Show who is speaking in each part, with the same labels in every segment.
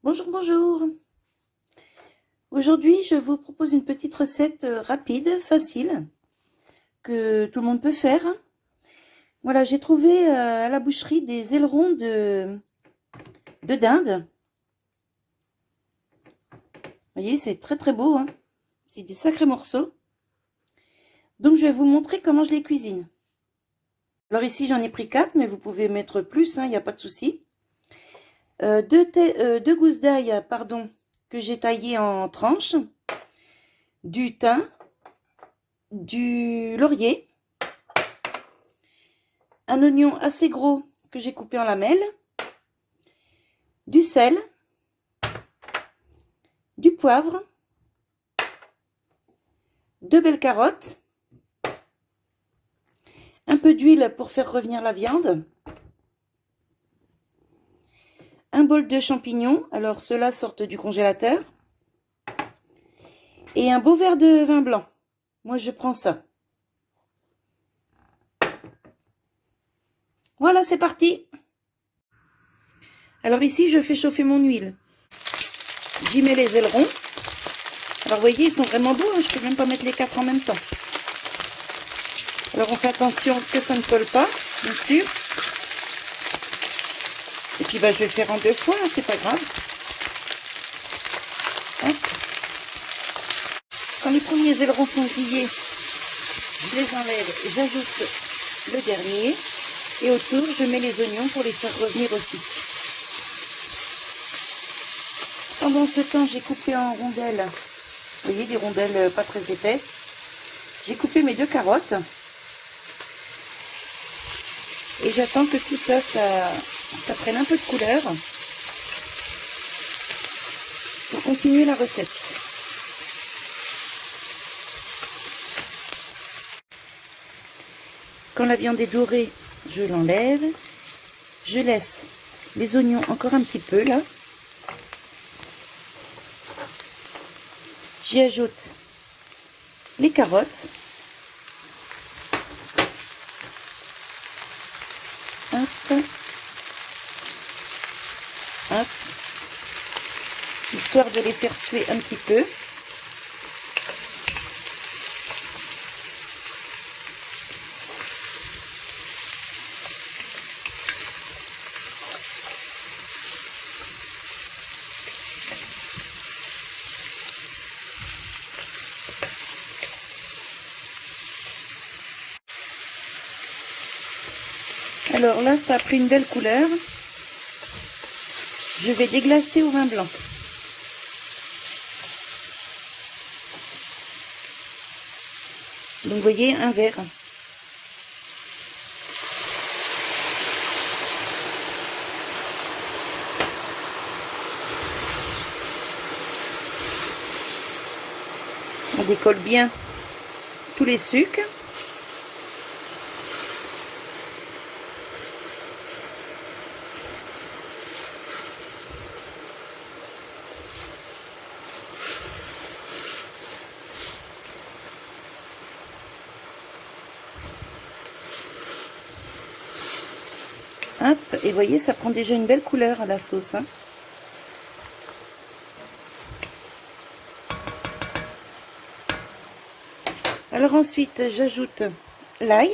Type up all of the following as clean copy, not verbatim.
Speaker 1: Bonjour, bonjour. Aujourd'hui, je vous propose une petite recette rapide, facile, que tout le monde peut faire. Voilà, j'ai trouvé à la boucherie des ailerons de dinde. Vous voyez, c'est très très beau, hein. C'est des sacrés morceaux. Donc, je vais vous montrer comment je les cuisine. Alors ici, j'en ai pris 4, mais vous pouvez mettre plus, hein, il n'y a pas de souci. Deux gousses d'ail, pardon, que j'ai taillées en tranches. Du thym, du laurier, un oignon assez gros que j'ai coupé en lamelles, du sel, du poivre, 2 belles carottes, un peu d'huile pour faire revenir la viande, un bol de champignons, alors ceux-là sortent du congélateur, et un beau verre de vin blanc. Moi, je prends ça. Voilà, c'est parti. Alors ici, je fais chauffer mon huile. J'y mets les ailerons. Alors, vous voyez, ils sont vraiment beaux, hein, je peux même pas mettre les 4 en même temps. Alors, on fait attention que ça ne colle pas, bien sûr. Et puis, je vais le faire en 2 fois, hein, c'est pas grave. Hop. Quand les premiers ailerons sont grillés, je les enlève et j'ajoute le dernier. Et autour, je mets les oignons pour les faire revenir aussi. Pendant ce temps, j'ai coupé en rondelles, vous voyez, des rondelles pas très épaisses. J'ai coupé mes 2 carottes. Et j'attends que tout ça, ça prenne un peu de couleur pour continuer la recette. Quand la viande est dorée, je l'enlève. Je laisse les oignons encore un petit peu là. J'y ajoute les carottes. Hop. Hop. Histoire de les faire suer un petit peu. Alors là, ça a pris une belle couleur. Je vais déglacer au vin blanc. Donc vous voyez, un verre. On décolle bien tous les sucres. Hop, et vous voyez, ça prend déjà une belle couleur à la sauce, hein. Alors ensuite, j'ajoute l'ail.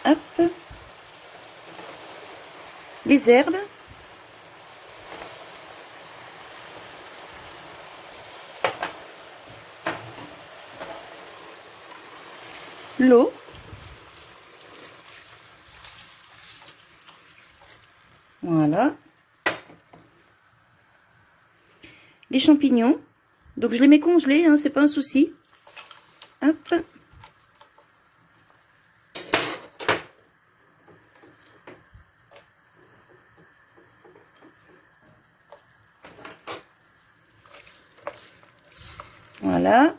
Speaker 1: Hop. Les herbes. L'eau. Voilà. Les champignons. Donc je les mets congelés, hein, c'est pas un souci. Hop. Voilà.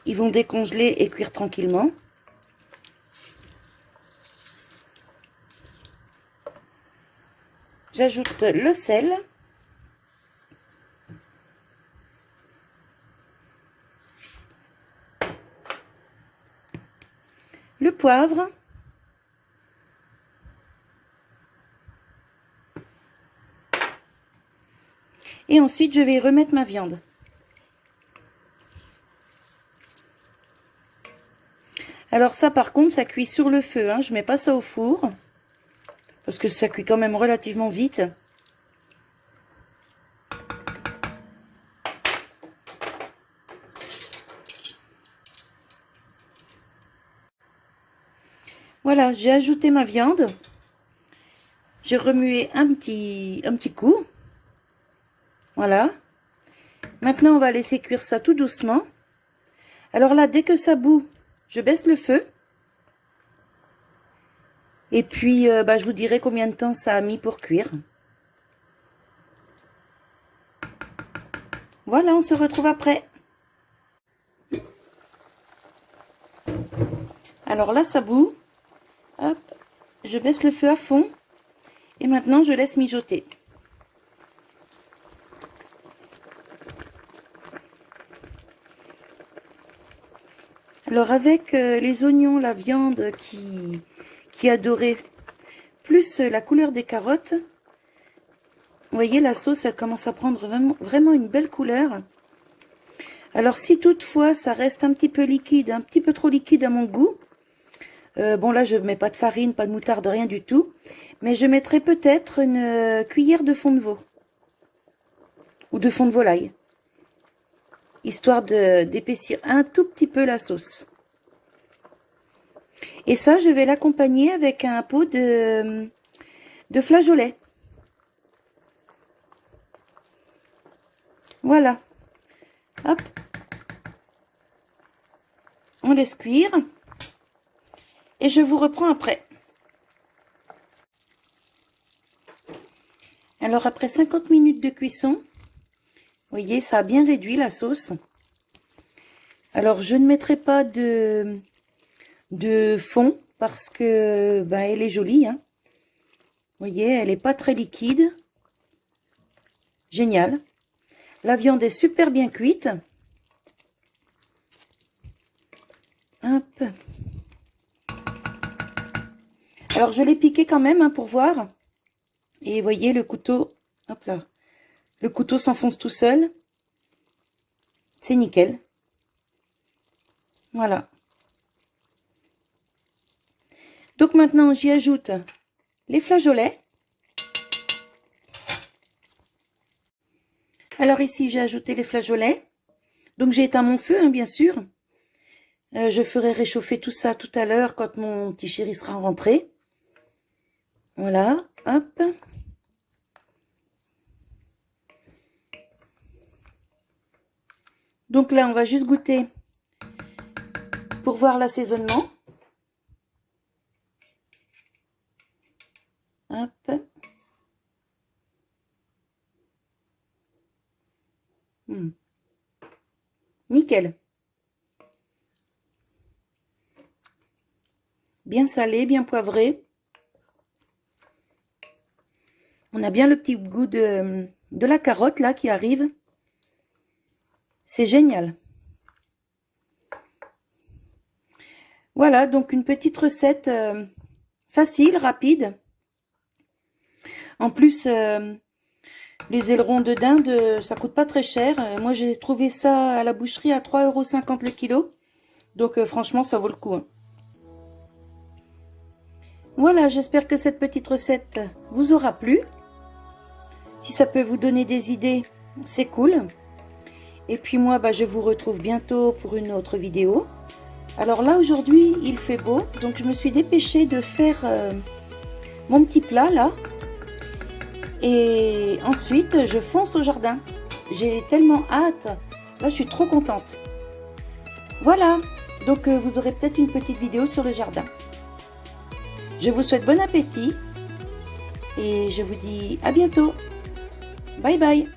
Speaker 1: Ils vont décongeler et cuire tranquillement. J'ajoute le sel. Le poivre. Et ensuite, je vais y remettre ma viande. Alors ça, par contre, ça cuit sur le feu, hein. Je mets pas ça au four. Parce que ça cuit quand même relativement vite. Voilà, j'ai ajouté ma viande. J'ai remué un petit coup. Voilà. Maintenant, on va laisser cuire ça tout doucement. Alors là, dès que ça bout, je baisse le feu. Et puis, je vous dirai combien de temps ça a mis pour cuire. Voilà, on se retrouve après. Alors là, ça bout. Hop, je baisse le feu à fond. Et maintenant, je laisse mijoter. Alors avec les oignons, la viande qui a doré, plus la couleur des carottes, vous voyez, la sauce, elle commence à prendre vraiment une belle couleur. Alors si toutefois ça reste un petit peu liquide, un petit peu trop liquide à mon goût, bon là je ne mets pas de farine, pas de moutarde, rien du tout, mais je mettrai peut-être une cuillère de fond de veau ou de fond de volaille, histoire d'épaissir un tout petit peu la sauce. Et ça, je vais l'accompagner avec un pot de flageolets. Voilà. Hop. On laisse cuire. Et je vous reprends après. Alors, après 50 minutes de cuisson, vous voyez, ça a bien réduit la sauce. Alors, je ne mettrai pas de fond parce que elle est jolie, hein. Vous voyez, elle n'est pas très liquide. Génial. La viande est super bien cuite. Hop. Alors je l'ai piqué quand même, hein, pour voir. Et vous voyez le couteau, hop là, le couteau s'enfonce tout seul. C'est nickel. Voilà. Donc maintenant, j'y ajoute les flageolets. Alors ici, j'ai ajouté les flageolets. Donc j'ai éteint mon feu, hein, bien sûr. Je ferai réchauffer tout ça tout à l'heure quand mon petit chéri sera rentré. Voilà, hop. Donc là, on va juste goûter pour voir l'assaisonnement. Hop. Nickel. Bien salé, bien poivré. On a bien le petit goût de la carotte là qui arrive. C'est génial. Voilà, donc une petite recette facile, rapide. En plus, les ailerons de dinde, ça coûte pas très cher. Moi, j'ai trouvé ça à la boucherie à 3,50 € le kilo. Donc, franchement, ça vaut le coup, hein. Voilà, j'espère que cette petite recette vous aura plu. Si ça peut vous donner des idées, c'est cool. Et puis moi, je vous retrouve bientôt pour une autre vidéo. Alors là, aujourd'hui, il fait beau. Donc, je me suis dépêchée de faire mon petit plat, là. Et ensuite, je fonce au jardin. J'ai tellement hâte. Là, je suis trop contente. Voilà. Donc, vous aurez peut-être une petite vidéo sur le jardin. Je vous souhaite bon appétit. Et je vous dis à bientôt. Bye bye.